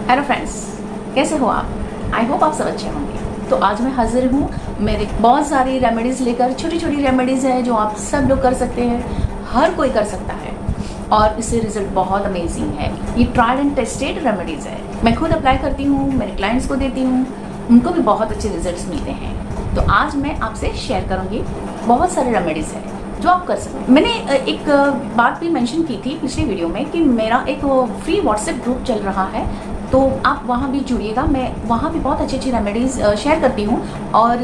Hello friends, कैसे हो आप? आई होप आप सब अच्छे होंगे। तो आज मैं हाजिर हूँ मेरे बहुत सारी रेमेडीज़ लेकर। छोटी छोटी रेमेडीज़ है जो आप सब लोग कर सकते हैं, हर कोई कर सकता है और इससे रिजल्ट बहुत अमेजिंग है। ये ट्राइड एंड टेस्टेड रेमेडीज़ है। मैं खुद अप्लाई करती हूँ, मेरे क्लाइंट्स को देती हूँ, उनको भी बहुत अच्छे रिजल्ट्स मिलते हैं। तो आज मैं आपसे शेयर करूँगी बहुत सारे रेमेडीज़ है जो आप कर सकते हैं। मैंने एक बात भी मेंशन की थी पिछली वीडियो में कि मेरा एक फ्री व्हाट्सएप ग्रुप चल रहा है, तो आप वहाँ भी जुड़िएगा। मैं वहाँ भी बहुत अच्छी अच्छी रेमेडीज़ शेयर करती हूँ और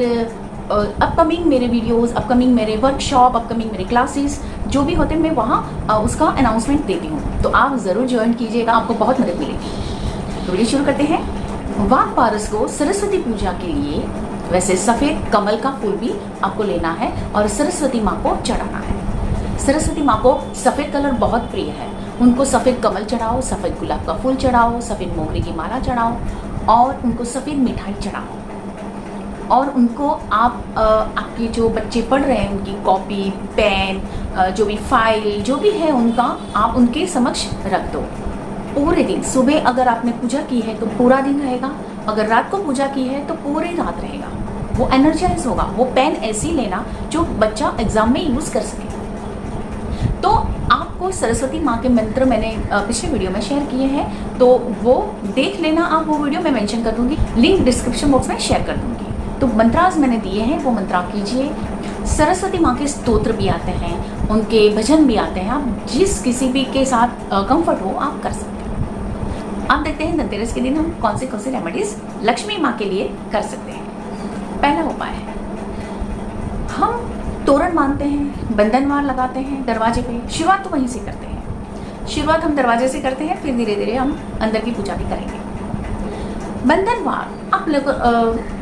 अपकमिंग मेरे वीडियोस, अपकमिंग मेरे वर्कशॉप, अपकमिंग मेरे क्लासेस जो भी होते हैं मैं वहाँ उसका अनाउंसमेंट देती हूँ। तो आप ज़रूर ज्वाइन कीजिएगा, आपको बहुत मदद मिलेगी। तो वीडियो शुरू करते हैं। वाघ पारस को सरस्वती पूजा के लिए वैसे सफ़ेद कमल का फूल भी आपको लेना है और सरस्वती माँ को चढ़ाना है। सरस्वती माँ को सफ़ेद कलर बहुत प्रिय है। उनको सफ़ेद कमल चढ़ाओ, सफ़ेद गुलाब का फूल चढ़ाओ, सफ़ेद मोगरे की माला चढ़ाओ और उनको सफ़ेद मिठाई चढ़ाओ। और उनको आप आपके जो बच्चे पढ़ रहे हैं उनकी कॉपी, पेन, जो भी फाइल जो भी है उनका आप उनके समक्ष रख दो। पूरे दिन, सुबह अगर आपने पूजा की है तो पूरा दिन रहेगा, अगर रात को पूजा की है तो पूरी रात रहेगा। वो एनर्जाइज होगा। वो पेन ऐसी लेना जो बच्चा एग्जाम में यूज़ कर सके। तो आपको सरस्वती माँ के मंत्र मैंने पिछले वीडियो में शेयर किए हैं, तो वो देख लेना आप। वो वीडियो मैं मेंशन कर दूंगी, लिंक डिस्क्रिप्शन बॉक्स में शेयर कर दूंगी। तो मंत्रास मैंने दिए हैं, वो मंत्र आप कीजिए। सरस्वती माँ के स्तोत्र भी आते हैं, उनके भजन भी आते हैं। आप जिस किसी भी के साथ कंफर्ट हो आप कर सकते हैं। आप देखते हैं धनतेरस के दिन हम कौन से रेमेडीज लक्ष्मी माँ के लिए कर सकते हैं। पहला उपाय है, हम तोरण बांधते हैं, बंधनवार लगाते हैं दरवाजे पे। शुरुआत तो वहीं से करते हैं। शुरुआत हम दरवाजे से करते हैं, फिर धीरे धीरे हम अंदर की पूजा भी करेंगे। बंधनवार आप लोग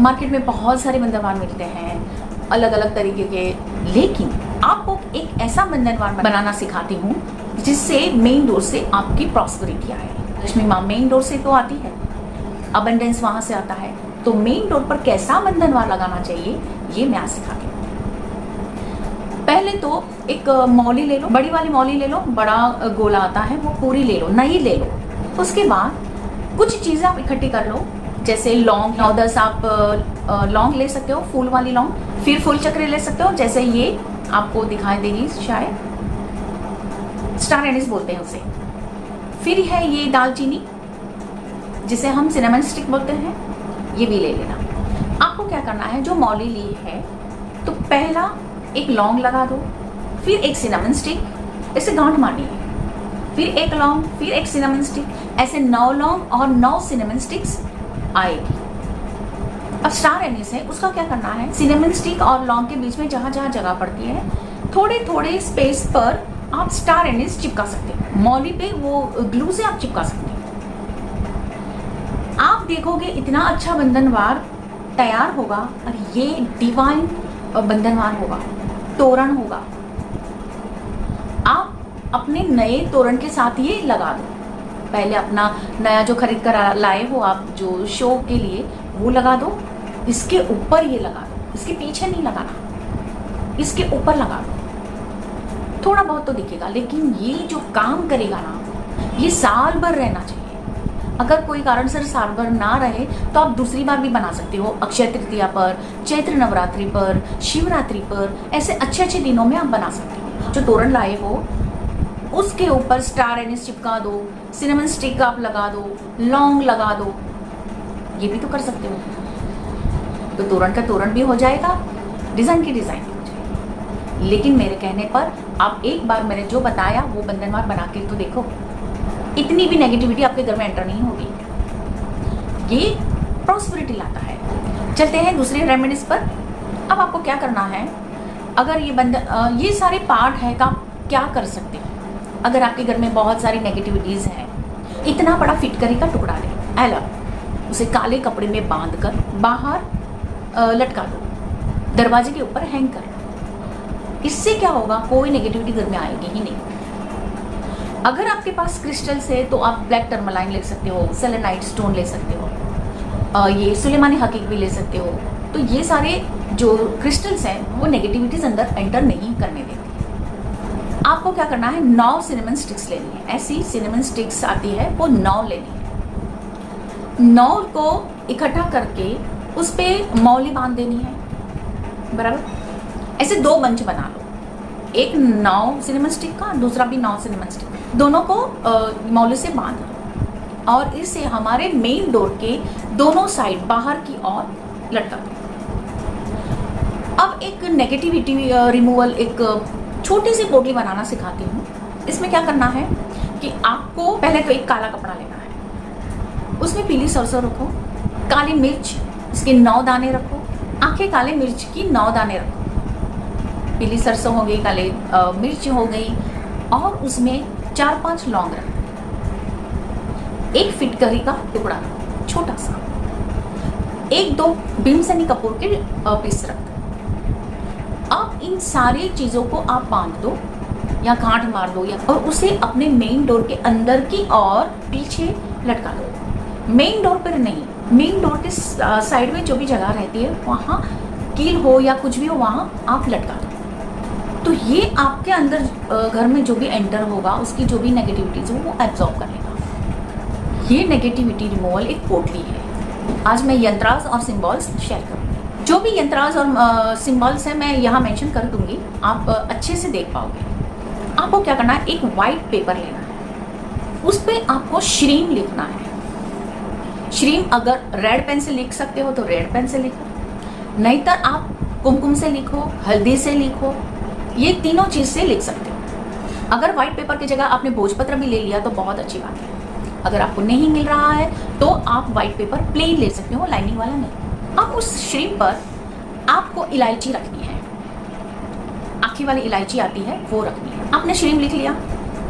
मार्केट में बहुत सारे बंधनवार मिलते हैं अलग अलग तरीके के, लेकिन आपको एक ऐसा बंधनवार बनाना सिखाती हूँ जिससे मेन डोर से आपकी प्रॉस्पेरिटी आए। लक्ष्मी माँ मेन डोर से तो आती है, अबंडेंस वहाँ से आता है। तो मेन डोर पर कैसा बंधनवार लगाना चाहिए ये मैं आज सिखाती हूँ। पहले तो एक मौली ले लो, बड़ी वाली मौली ले लो, बड़ा गोला आता है वो पूरी ले लो, नई ले लो। उसके बाद कुछ चीज़ें आप इकट्ठी कर लो, जैसे लौंग 9-10 आप लौंग ले सकते हो, फूल वाली लौंग। फिर फूल चक्र ले सकते हो, जैसे ये आपको दिखाई देगी शायद, स्टार एनिस बोलते हैं उसे। फिर है ये दालचीनी जिसे हम सिनेमन स्टिक बोलते हैं, ये भी ले लेना। आपको क्या करना है, जो मौली ली है तो पहला एक लौंग लगा दो, फिर एक सिनेमन स्टिक, इसे गांठ मारनी है, फिर एक लौंग, फिर एक सिनेमन स्टिक, ऐसे 9 लौंग और 9 सिनेमन स्टिक्स आएगी। अब स्टार एनिस है, उसका क्या करना है, सिनेमन स्टिक और लौंग के बीच में जहां जहां जगह पड़ती है थोड़े थोड़े स्पेस पर आप स्टार एनिस चिपका सकते हैं। मौली पे वो ग्लू से आप चिपका सकते हैं। आप देखोगे इतना अच्छा बंधनवार तैयार होगा और ये डिवाइन बंधनवार होगा, तोरण होगा। आप अपने नए तोरण के साथ ये लगा दो। पहले अपना नया जो खरीद कर लाए हो आप जो शो के लिए, वो लगा दो। इसके ऊपर ये लगा दो, इसके पीछे नहीं लगाना, इसके ऊपर लगा दो। थोड़ा बहुत तो दिखेगा, लेकिन ये जो काम करेगा ना, ये साल भर रहना चाहिए। अगर कोई कारण से साल भर ना रहे तो आप दूसरी बार भी बना सकते हो। अक्षय तृतीया पर, चैत्र नवरात्रि पर, शिवरात्रि पर, ऐसे अच्छे अच्छे दिनों में आप बना सकते हो। जो तोरण लाए हो उसके ऊपर स्टार एनिस चिपका दो, सिनेमन स्टिक आप लगा दो, लौंग लगा दो, ये भी तो कर सकते हो। तो तोरण का तोरण भी हो जाएगा, डिज़ाइन की डिज़ाइन भी हो जाएगी। लेकिन मेरे कहने पर आप एक बार मैंने जो बताया वो बंधनवार बना के तो देखो, इतनी भी नेगेटिविटी आपके घर में एंटर नहीं होगी। ये प्रॉस्पेरिटी लाता है। चलते हैं दूसरी रेमेडीज पर। अब आपको क्या करना है, अगर ये सारे पार्ट है का आप क्या कर सकते हो। अगर आपके घर में बहुत सारी नेगेटिविटीज हैं, इतना बड़ा फिटकरी का टुकड़ा लें, अलग उसे काले कपड़े में बांध कर बाहर लटका दो, दरवाजे के ऊपर हैंग कर लो। इससे क्या होगा, कोई नेगेटिविटी घर में आएगी ही नहीं। अगर आपके पास क्रिस्टल्स है तो आप ब्लैक टर्मलाइन ले सकते हो, सेलेनाइट स्टोन ले सकते हो, ये सुलेमानी हकीक भी ले सकते हो। तो ये सारे जो क्रिस्टल्स हैं वो नेगेटिविटीज अंदर एंटर नहीं करने देते। आपको क्या करना है, 9 सिनेमन स्टिक्स लेनी है। ऐसी सिनेमन स्टिक्स आती है वो 9 लेनी है। 9 को इकट्ठा करके उस पे मौली बांध देनी है, बराबर। ऐसे 2 बंच बना लो, एक 9 सिनेमन स्टिक का, दूसरा भी 9 सिनेमन स्टिक, दोनों को मौली से बांध दो और इसे हमारे मेन डोर के दोनों साइड बाहर की ओर लटका दो। अब एक नेगेटिविटी रिमूवल, एक छोटी सी पोटली बनाना सिखाती हूँ। इसमें क्या करना है कि आपको पहले तो एक काला कपड़ा लेना है, उसमें पीली सरसों रखो, काली मिर्च इसके 9 दाने रखो, आंखें काले मिर्च की 9 दाने रखो, पीली सरसों हो गई, काले मिर्च हो गई, और उसमें 4-5 लौंग रखो, 1 फिटकरी का टुकड़ा रखो छोटा सा, 1-2 भीमसेनी कपूर के पीस रख दो। अब इन सारी चीज़ों को आप बांध दो या गांठ मार दो, या और उसे अपने मेन डोर के अंदर की और पीछे लटका दो। मेन डोर पर नहीं, मेन डोर के साइड में जो भी जगह रहती है वहाँ कील हो या कुछ भी हो वहाँ आप लटका दो। तो ये आपके अंदर घर में जो भी एंटर होगा उसकी जो भी नेगेटिविटीज हो वो एब्जॉर्ब करेगा। ये नेगेटिविटी रिमूवल एक पोटली है। आज मैं यंत्रास और सिंबल्स शेयर करूँगी। जो भी यंत्रास और सिंबल्स हैं मैं यहाँ मेंशन कर दूँगी, आप अच्छे से देख पाओगे। आपको क्या करना है, एक वाइट पेपर लेना है, उस पर आपको श्रीम लिखना है। श्रीम अगर रेड पेन से लिख सकते हो तो रेड पेन से लिखो, नहीं तो आप कुमकुम से लिखो, हल्दी से लिखो, ये तीनों चीज़ से लिख सकते हो। अगर व्हाइट पेपर की जगह आपने भोजपत्र भी ले लिया तो बहुत अच्छी बात है। अगर आपको नहीं मिल रहा है तो आप व्हाइट पेपर प्लेन ले सकते हो, लाइनिंग वाला नहीं। अब उस श्रीम पर आपको इलायची रखनी है, आखी वाली इलायची आती है वो रखनी है। आपने श्रीम लिख लिया,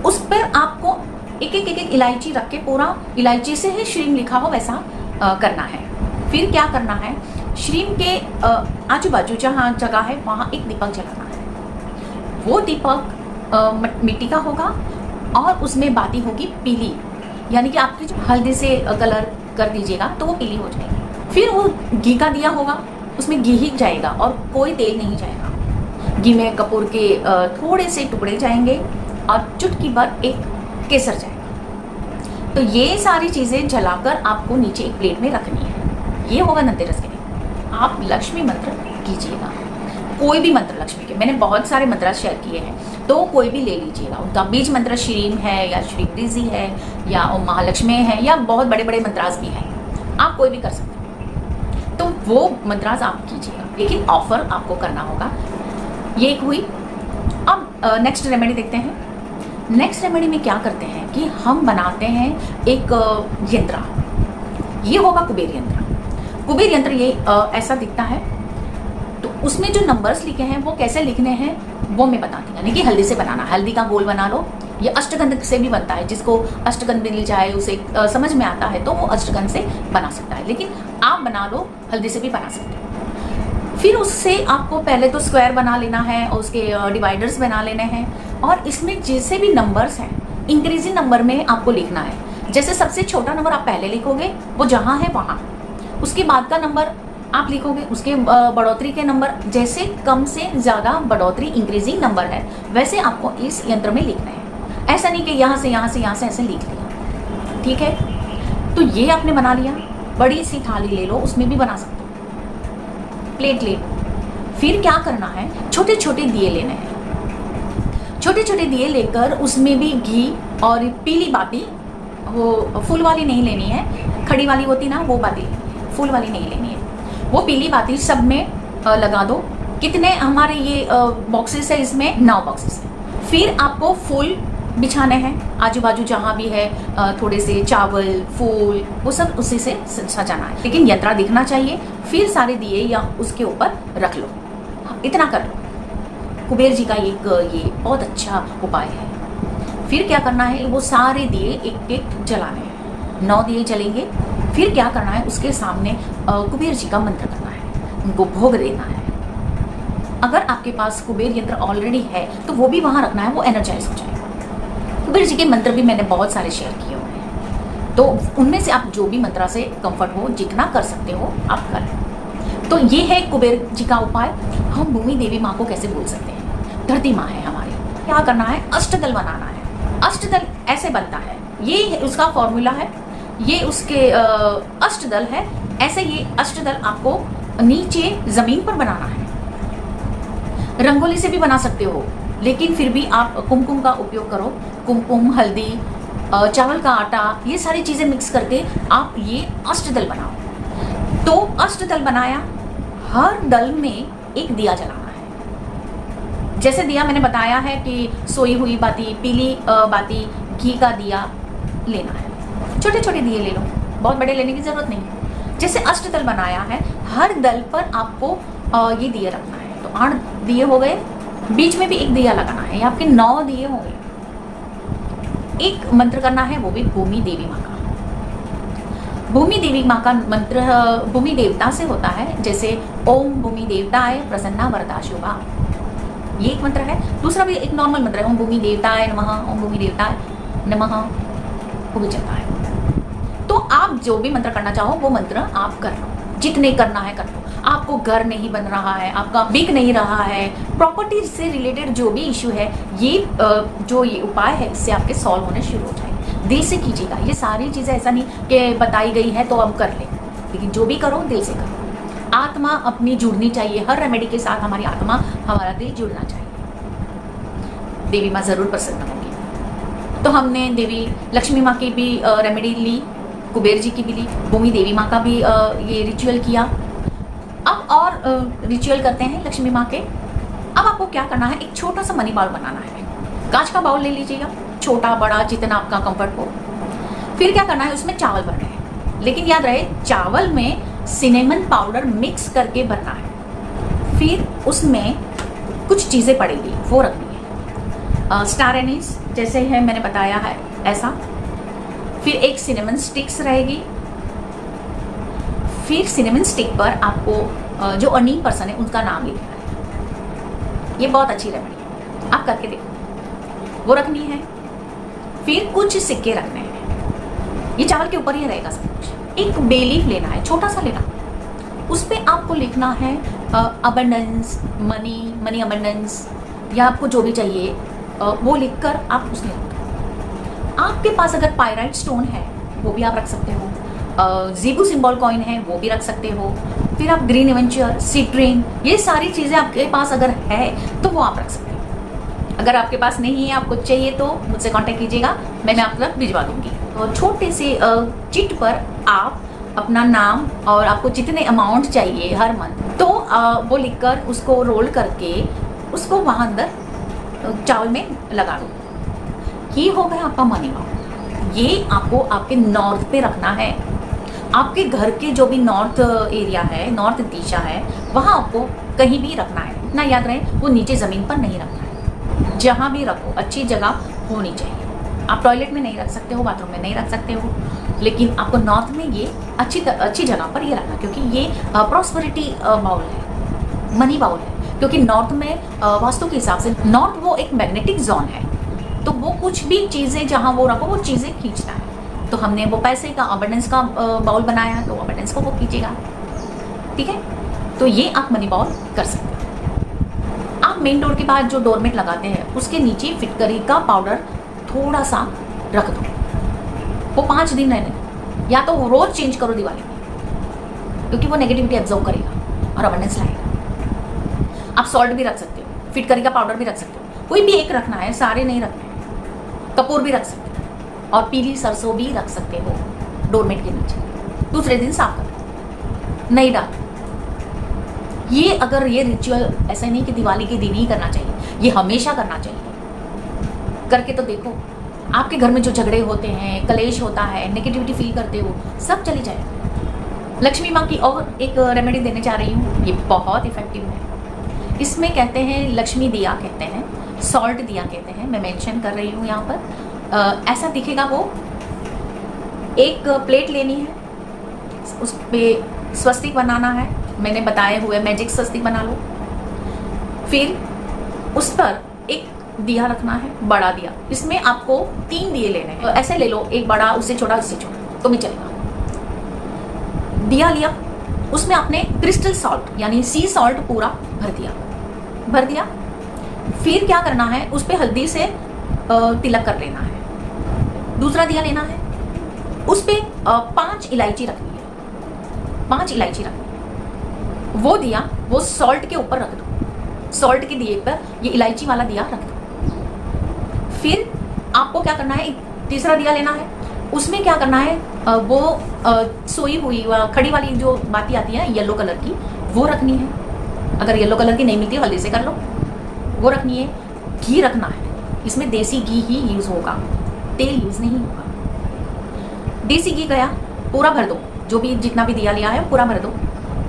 उस पर आपको एक एक इलायची रख के पूरा इलायची से ही श्रीम लिखा हो वैसा करना है। फिर क्या करना है, श्रीम के आजू बाजू जहाँ जगह है वहाँ एक दीपक जलाना है। वो दीपक मिट्टी का होगा और उसमें बाती होगी पीली, यानी कि आपकी जो हल्दी से कलर कर दीजिएगा तो वो पीली हो जाएगी। फिर वो घी का दिया होगा, उसमें घी ही जाएगा और कोई तेल नहीं जाएगा। घी में कपूर के थोड़े से टुकड़े जाएंगे और चुटकी भर एक केसर जाएगा। तो ये सारी चीज़ें जलाकर आपको नीचे एक प्लेट में रखनी है। ये होगा धनतेरस के दिन। आप लक्ष्मी मंत्र कीजिएगा, कोई भी मंत्र लक्ष्मी के, मैंने बहुत सारे मंत्र शेयर किए हैं तो कोई भी ले लीजिएगा। उनका बीज मंत्र श्रीम है या श्री ब्रिजी है या ओम महालक्ष्मी है या बहुत बड़े बड़े मंत्रास भी हैं, आप कोई भी कर सकते हैं। तो वो मंत्रास आप कीजिएगा, लेकिन ऑफर आपको करना होगा। ये एक हुई। अब नेक्स्ट रेमेडी देखते हैं। नेक्स्ट रेमेडी में क्या करते हैं कि हम बनाते हैं एक यंत्र। ये होगा कुबेर यंत्र। कुबेर यंत्र ये ऐसा दिखता है। तो उसमें जो नंबर्स लिखे हैं वो कैसे लिखने हैं वो मैं बताती हूँ। यानी कि हल्दी से बनाना, हल्दी का गोल बना लो। ये अष्टगंध से भी बनता है, जिसको अष्टगंध मिल जाए उसे समझ में आता है तो वो अष्टगंध से बना सकता है, लेकिन आप बना लो हल्दी से भी बना सकते हो। फिर उससे आपको पहले तो स्क्वायर बना लेना है और उसके डिवाइडर्स बना लेने हैं, और इसमें जैसे भी नंबर्स हैं इंक्रीजिंग नंबर में आपको लिखना है। जैसे सबसे छोटा नंबर आप पहले लिखोगे वो जहाँ है वहाँ, उसके बाद का नंबर आप लिखोगे, उसके बढ़ोतरी के नंबर, जैसे कम से ज़्यादा बढ़ोतरी इंक्रीजिंग नंबर है वैसे आपको इस यंत्र में लिखना है। ऐसा नहीं कि यहाँ से यहाँ से यहाँ से ऐसे लिख लिया, ठीक है। तो ये आपने बना लिया। बड़ी सी थाली ले लो, उसमें भी बना सकते हो, प्लेट ले लो। फिर क्या करना है, छोटे छोटे दिए लेने हैं। छोटे छोटे दिए लेकर उसमें भी घी और पीली बाती, वो फूल वाली नहीं लेनी है, खड़ी वाली होती ना वो बाती लेनी है, फूल वाली नहीं लेनी है। वो पीली बाती सब में लगा दो। कितने हमारे ये बॉक्सेस है, इसमें 9 बॉक्सेस है। फिर आपको फूल बिछाने हैं आजू बाजू जहाँ भी है, थोड़े से चावल फूल वो सब उसी से सजाना है, लेकिन यंत्रा दिखना चाहिए। फिर सारे दिए या उसके ऊपर रख लो, इतना कर लो। कुबेर जी का एक ये बहुत अच्छा उपाय है। फिर क्या करना है, वो सारे दिए एक एक जलाने हैं, 9 दिए जलेंगे। फिर क्या करना है, उसके सामने कुबेर जी का मंत्र करना है, उनको भोग देना है। अगर आपके पास कुबेर यंत्र ऑलरेडी है तो वो भी वहाँ रखना है, वो एनर्जाइज हो जाएगा। कुबेर जी के मंत्र भी मैंने बहुत सारे शेयर किए हुए हैं, तो उनमें से आप जो भी मंत्रा से कंफर्ट हो, जितना कर सकते हो आप करें। तो ये है कुबेर जी का उपाय। हम भूमि देवी माँ को कैसे बोल सकते हैं, धरती माँ है हमारी। क्या करना है, अष्टदल बनाना है। अष्टदल ऐसे बनता है, ये उसका फॉर्मूला है। ये उसके अष्टदल है। ऐसे ये अष्टदल आपको नीचे जमीन पर बनाना है। रंगोली से भी बना सकते हो, लेकिन फिर भी आप कुमकुम का उपयोग करो। कुमकुम, हल्दी, चावल का आटा, ये सारी चीज़ें मिक्स करके आप ये अष्टदल बनाओ। तो अष्टदल बनाया, हर दल में एक दिया जलाना है। जैसे दिया मैंने बताया है कि सोई हुई बाती, पीली बाती, घी का दिया लेना है। छोटे छोटे दिए ले लो, बहुत बड़े लेने की ज़रूरत नहीं है। जैसे अष्टदल बनाया है, हर दल पर आपको ये दिए रखना है। तो 8 दिए हो गए, बीच में भी एक दिया लगाना है, आपके 9 दिए हो गए। एक मंत्र करना है, वो भी भूमि देवी माँ का। भूमि देवी माँ का मंत्र भूमि देवता से होता है। जैसे ओम भूमि देवताय प्रसन्ना वरदा शुभा, ये एक मंत्र है। दूसरा भी एक नॉर्मल मंत्र है, ओम भूमि देवताय नमः, ओम भूमि देवताय नमः, वो भी चलता है। तो आप जो भी मंत्र करना चाहो वो मंत्र आप कर लो, जितने करना है कर लो। आपको घर नहीं बन रहा है, आपका बिक नहीं रहा है, प्रॉपर्टी से रिलेटेड जो भी इशू है, ये जो ये उपाय है, इससे आपके सॉल्व होने शुरू हो जाएंगे। दिल से कीजिएगा ये सारी चीज़ें, ऐसा नहीं कि बताई गई है तो अब कर लें, लेकिन जो भी करो दिल से करो। आत्मा अपनी जुड़नी चाहिए, हर रेमेडी के साथ हमारी आत्मा, हमारा दिल जुड़ना चाहिए। देवी माँ ज़रूर प्रसन्न होंगी। तो हमने देवी लक्ष्मी माँ की भी रेमेडी ली, कुबेर जी की भी ली, भूमि देवी माँ का भी ये रिचुअल किया। अब और रिचुअल करते हैं लक्ष्मी माँ के। अब आपको क्या करना है, एक छोटा सा मनी बाउल बनाना है। कांच का बाउल ले लीजिएगा, छोटा बड़ा जितना आपका कंफर्ट हो। फिर क्या करना है, उसमें चावल भरने हैं, लेकिन याद रहे चावल में सिनेमन पाउडर मिक्स करके भरना है। फिर उसमें कुछ चीज़ें पड़ेगी, वो रखनी है। स्टार एनीस जैसे है मैंने बताया है ऐसा। फिर एक सिनेमन स्टिक्स रहेगी। फिर सिनेमन स्टिक पर आपको जो अर्निंग पर्सन है उनका नाम लिखना है। ये बहुत अच्छी रेमेडी है, आप करके देखो, वो रखनी है। फिर कुछ सिक्के रखने हैं, ये चावल के ऊपर ही रहेगा सब कुछ। एक बे लीफ लेना है, छोटा सा लेना, उस पर आपको लिखना है अबंडेंस, मनी अबंडेंस, या आपको जो भी चाहिए वो लिखकर आप उसमें रख दो। आपके पास अगर पायराइट स्टोन है वो भी आप रख सकते हो, जीबू सिंबल कॉइन है वो भी रख सकते हो। फिर आप ग्रीन एवेंचर, सिट्रीन, ये सारी चीज़ें आपके पास अगर है तो वो आप रख सकते हो। अगर आपके पास नहीं है, आपको चाहिए तो मुझसे कांटेक्ट कीजिएगा, मैं आपको तक भिजवा दूंगी। तो छोटे से चिट पर आप अपना नाम और आपको जितने अमाउंट चाहिए हर मंथ, तो वो लिखकर उसको रोल करके उसको वहाँ अंदर चावल में लगा दो। ये हो गया आपका मनी बाउल। ये आपको आपके नॉर्थ पे रखना है। आपके घर के जो भी नॉर्थ एरिया है, नॉर्थ दिशा है, वहाँ आपको कहीं भी रखना है। इतना याद रहे, वो नीचे ज़मीन पर नहीं रखना है। जहाँ भी रखो अच्छी जगह होनी चाहिए। आप टॉयलेट में नहीं रख सकते हो, बाथरूम में नहीं रख सकते हो, लेकिन आपको नॉर्थ में ये अच्छी जगह पर ये रखना, क्योंकि ये प्रॉस्पेरिटी बाउल है, मनी बाउल है। क्योंकि नॉर्थ में वास्तु के हिसाब से नॉर्थ वो एक मैग्नेटिक जोन है, तो वो कुछ भी चीज़ें जहाँ वो रखो वो चीज़ें खींचता है। तो हमने वो पैसे का अबंडेंस का बाउल बनाया, तो अबंडेंस को वो खींचेगा। ठीक है, तो ये आप मनी बाउल कर सकते हैं। आप मेन डोर के पास जो डोरमेट लगाते हैं उसके नीचे फिटकरी का पाउडर थोड़ा सा रख दो, वो 5 दिन रहने, या तो रोज चेंज करो दिवाली में, क्योंकि वो नेगेटिविटी एब्जॉर्ब करेगा और अबंडेंस लाएगा। आप सॉल्ट भी रख सकते हो, फिटकरी का पाउडर भी रख सकते हो, कोई भी एक रखना है, सारे नहीं रखने हैं। कपूर भी रख सकते हो और पीली सरसों भी रख सकते हो डोरमेट के नीचे। दूसरे दिन साफ कर दो, नहीं डाल। ये अगर ये रिचुअल ऐसा नहीं कि दिवाली के दिन ही करना चाहिए, ये हमेशा करना चाहिए। करके तो देखो, आपके घर में जो झगड़े होते हैं, कलेश होता है, नेगेटिविटी फील करते हो, सब चली जाए। लक्ष्मी माँ की और एक रेमेडी देने जा रही हूँ, ये बहुत इफेक्टिव है। इसमें कहते हैं लक्ष्मी दिया कहते हैं, सॉल्ट दिया कहते हैं, मैं मेंशन कर रही हूँ यहाँ पर। ऐसा दिखेगा वो। एक प्लेट लेनी है, उस पर स्वस्तिक बनाना है, मैंने बताए हुए मैजिक स्वस्तिक बना लो। फिर उस पर एक दिया रखना है, बड़ा दिया। इसमें आपको 3 दिए लेने हैं, ऐसे ले लो, एक बड़ा, उससे छोटा, उससे छोटा, तो भी चलेगा। दिया लिया, उसमें आपने क्रिस्टल सॉल्ट यानी सी सॉल्ट पूरा भर दिया। फिर क्या करना है, उस पर हल्दी से तिलक कर लेना है। दूसरा दिया लेना है, उस पे 5 इलायची रखनी है, 5 इलायची रखनी है। वो दिया वो सॉल्ट के ऊपर रख दो, सॉल्ट के दिए पर ये इलायची वाला दिया रख दो। फिर आपको क्या करना है, तीसरा दिया लेना है, उसमें क्या करना है, वो सोई हुई खड़ी वाली जो बाती आती है येलो कलर की, वो रखनी है। अगर येलो कलर की नहीं मिलती हल्दी से कर लो, वो रखनी है। घी रखना है, इसमें देसी घी ही यूज़ होगा, तेल यूज़ नहीं होगा। देसी घी गया, पूरा भर दो, जो भी जितना भी दिया लिया है पूरा भर दो।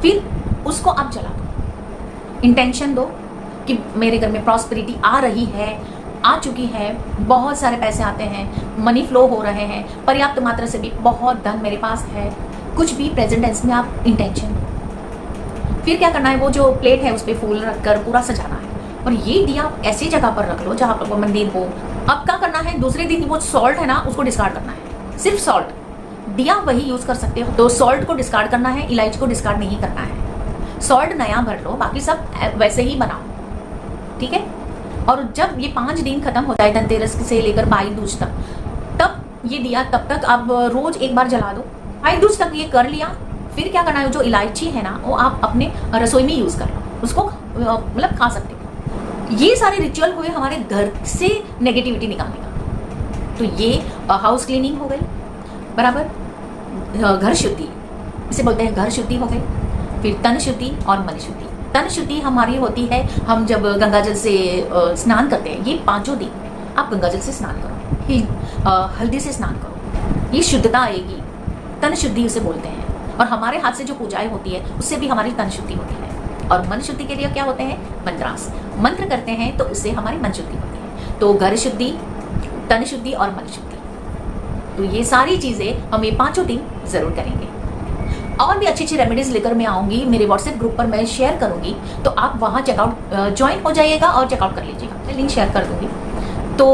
फिर उसको आप जला दो, इंटेंशन दो कि मेरे घर में प्रॉस्पेरिटी आ रही है, आ चुकी है, बहुत सारे पैसे आते हैं, मनी फ्लो हो रहे हैं, पर्याप्त मात्रा से भी बहुत धन मेरे पास है, कुछ भी प्रेजेंट टेंस में आप इंटेंशन। फिर क्या करना है, वो जो प्लेट है उस पर फूल रखकर पूरा सजाना है, और ये दिया ऐसी जगह पर रख लो जहाँ पर मंदिर हो। अब क्या करना है, दूसरे दिन वो सॉल्ट है ना उसको डिस्कार्ड करना है, सिर्फ सॉल्ट, दिया वही यूज कर सकते हो, तो सॉल्ट को डिस्कार्ड करना है, इलायची को डिस्कार्ड नहीं करना है। सॉल्ट नया भर लो, बाकी सब वैसे ही बनाओ, ठीक है। और जब ये 5 दिन खत्म हो जाए, धनतेरस से लेकर भाई दूज तक, तब ये दिया तब तक आप रोज एक बार जला दो। भाई दूज तक ये कर लिया, फिर क्या करना है, जो इलायची है ना वो आप अपने रसोई में यूज कर लो, उसको मतलब खा सकते हो। ये सारे रिचुअल हुए हमारे घर से नेगेटिविटी निकालने का। तो ये हाउस क्लीनिंग हो गई, बराबर घर शुद्धि, इसे बोलते हैं घर शुद्धि हो गई। फिर तन शुद्धि और मन शुद्धि। तन शुद्धि हमारी होती है हम जब गंगा जल से स्नान करते हैं, ये 5 दिन में आप गंगा जल से स्नान करो, हल्दी से स्नान करो, ये शुद्धता आएगी, तन शुद्धि उसे बोलते हैं। और हमारे हाथ से जो पूजाएं होती है उससे भी हमारी तन शुद्धि होती है। और मन शुद्धि के लिए क्या होते हैं, मंत्रास, मंत्र करते हैं तो उससे हमारी मन शुद्धि होती है। तो घर शुद्धि, तन शुद्धि और मन शुद्धि, तो ये सारी चीजें हम ये 5 दिन जरूर करेंगे। और भी अच्छी अच्छी रेमेडीज लेकर मैं आऊंगी, मेरे व्हाट्सएप ग्रुप पर मैं शेयर करूंगी, तो आप वहाँ चेकआउट ज्वाइन हो जाइएगा और चेकआउट कर लीजिएगा, मैं लिंक शेयर कर दूंगी। तो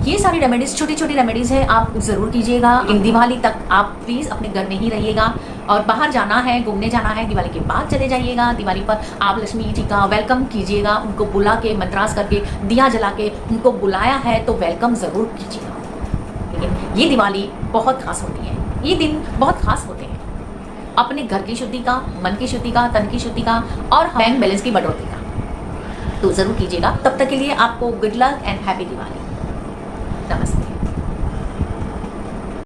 ये सारी रेमेडीज छोटी छोटी रेमेडीज है, आप जरूर कीजिएगा। इन दिवाली तक आप प्लीज अपने घर में ही रहिएगा, और बाहर जाना है, घूमने जाना है, दिवाली के बाद चले जाइएगा। दिवाली पर आप लक्ष्मी जी का वेलकम कीजिएगा, उनको बुला के मंत्रास करके दिया जला के उनको बुलाया है तो वेलकम जरूर कीजिएगा। लेकिन ये दिवाली बहुत खास होती है, ये दिन बहुत खास होते हैं अपने घर की शुद्धि का, मन की शुद्धि का, तन की शुद्धि का और बैंक बैलेंस की बढ़ोतरी का। तो जरूर कीजिएगा। तब तक के लिए आपको good luck and happy Diwali. नमस्ते।